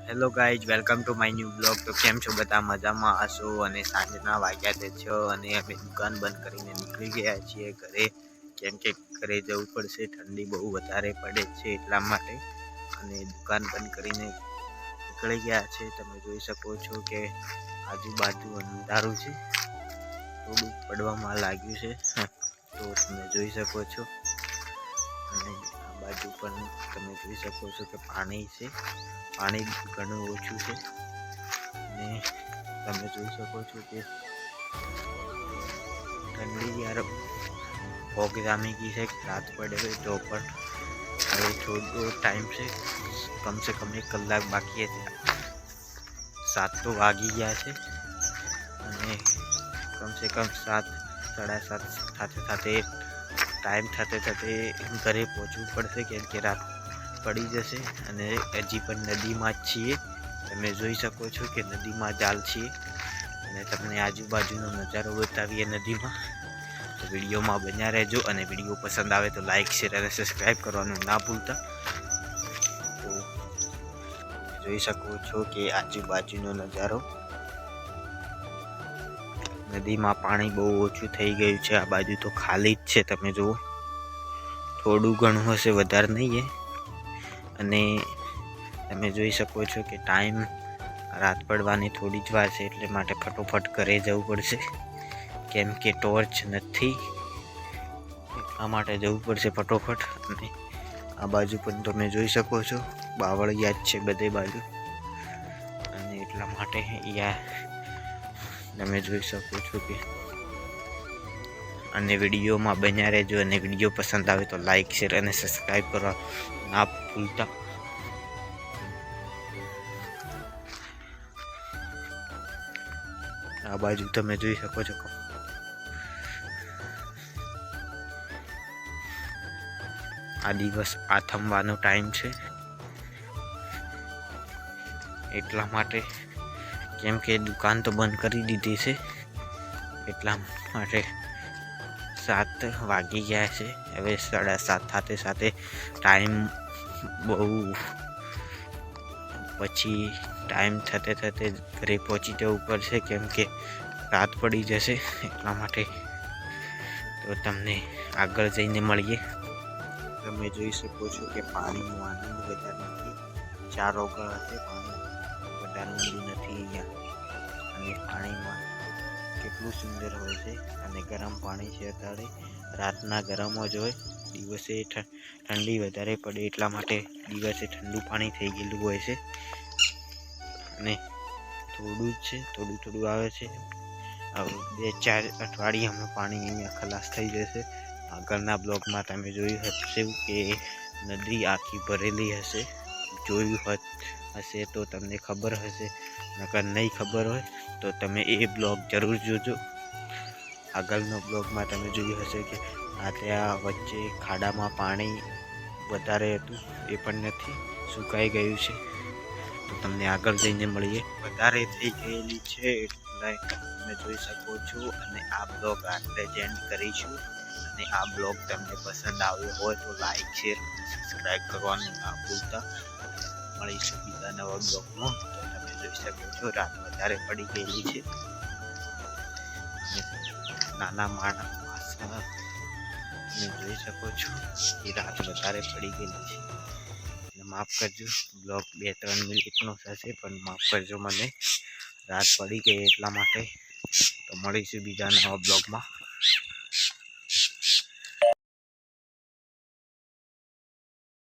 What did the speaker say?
Hello guys, welcome to my new blog. તો કેમ છો બધા? મજામાં હશો. અને સાંજના વાગ્યા તે છો અને અમે દુકાન બંધ કરીને નીકળી ગયા છીએ ઘરે, કેમ કે ઘરે જવું પડશે. ઠંડી બહુ વધારે પડે છે એટલા માટે અને દુકાન બંધ કરીને નીકળી ગયા છે. તમે જોઈ શકો છો કે આજુબાજુ અંધારું છે, થોડું પડવામાં લાગ્યું છે તો તમે જોઈ શકો છો. અને આ બાજુ પણ તમે જોઈ શકો છો કે પાણી છે, પાણી ઘણું ઓછું છે. અને તમે જોઈ શકો છો કે ઠંડી યાર ફોગ જામી ગઈ છે, રાત પડે હોય તો પણ હવે થોડો ટાઈમ છે, કમસે કમ 1 કલાક બાકી છે. 7 તો વાગી ગયા છે અને કમસે કમ 7, 7:30 સાથે ટાઈમ થતે ઘરે પહોંચવું પડશે, કેમ કે રાત પડી જશે. અને હજી પણ નદીમાં જ છીએ. તમે જોઈ શકો છો કે નદીમાં ચાલ છીએ અને તમને આજુબાજુનો નજારો બતાવીએ નદીમાં. તો વિડીયોમાં બન્યા રહેજો અને વિડીયો પસંદ આવે તો લાઈક, શેર અને સબસ્ક્રાઈબ કરવાનું ના ભૂલતા. તો જોઈ શકો છો કે આજુબાજુનો નજારો, નદીમાં પાણી બહુ ઓછું થઈ ગયું છે. આ બાજુ તો ખાલી જ છે. તમે જુઓ, થોડું ઘણું હશે, વધારે નહીં. અને તમે જોઈ શકો છો કે ટાઈમ રાત પડવાની થોડી જ વાર છે, એટલે માટે ફટોફટ ઘરે જવું પડશે, કેમ કે ટોર્ચ નથી, એટલા માટે જવું પડશે ફટોફટ. અને આ બાજુ પણ તમે જોઈ શકો છો બાવળિયા જ છે બધે બાજુ, અને એટલા માટે અહીંયા તમે જોઈ શકો છો કે અને વિડીયોમાં બન્યા રહેજો. અને વિડીયો પસંદ આવે તો લાઈક, શેર અને સબસ્ક્રાઈબ કરવા ના ભૂલતા. આ બાજુ તમે જોઈ શકો છો આ દિવસ આથમવાનો ટાઈમ છે, એટલા માટે, કેમ કે દુકાન તો બંધ કરી દીધી છે, એટલા માટે 7 વાગી ગયા છે. હવે 7:30 સાથે ટાઈમ બહુ પછી ટાઈમ થતે ઘરે પહોંચી જવું પડશે, કેમ કે રાત પડી જશે. એટલા માટે તો તમને આગળ જઈને મળીએ. તમે જોઈ શકો છો કે પાણીનો આનંદ વધારે નથી, 4 ઓગળ હશે, પાણી વધારે ઊંડું નથી અહીંયા. અને પાણીમાં કેટલું સુંદર હોય છે. અને ગરમ પાણી છે અત્યારે, રાતના ગરમ જ હોય, દિવસે ઠંડી વધારે પડે એટલા માટે દિવસે ઠંડુ પાણી થઈ ગયેલું હોય છે. અને થોડું જ છે, થોડું આવે છે. 2-4 અઠવાડિયામાં પાણી અહીંયા ખલાસ થઈ જશે. આગળના બ્લોગમાં તમે જોયું હશે કે નદી આખી ભરેલી હશે, જોયું હશે તો તમને ખબર હશે, નકર નહીં ખબર હોય તો તમે એ બ્લોગ જરૂર જોજો. આગળનો બ્લોગમાં તમે જોયું હશે કે આ ત્યાં વચ્ચે ખાડામાં પાણી વધારે હતું, એ પણ નથી, સુકાઈ ગયું છે. તો તમને આગળ જઈને મળીએ. વધારે થઈ ગયેલી છે એટલે તમે જોઈ શકો છો. અને આ બ્લોગ આટલે જ એન્ડ કરીશું. અને આ બ્લોગ તમને પસંદ આવ્યો હોય તો લાઈક, શેર અને સબસ્ક્રાઈબ કરવાનું ના ભૂલતા. મળીશું બીજા નવા બ્લોગમાં. તો તમે જોઈ શકો છો રાત વધારે પડી ગયેલી છે, નાના માણસ તમે જોઈ શકો છો કે રાત વધારે પડી ગયેલી છે. અને માફ કરજો, બ્લોગ 2-3 મિનિટનો થશે, પણ માફ કરજો મને, રાત પડી ગઈ એટલા માટે. તો મળીશું બીજા નવા બ્લોગમાં.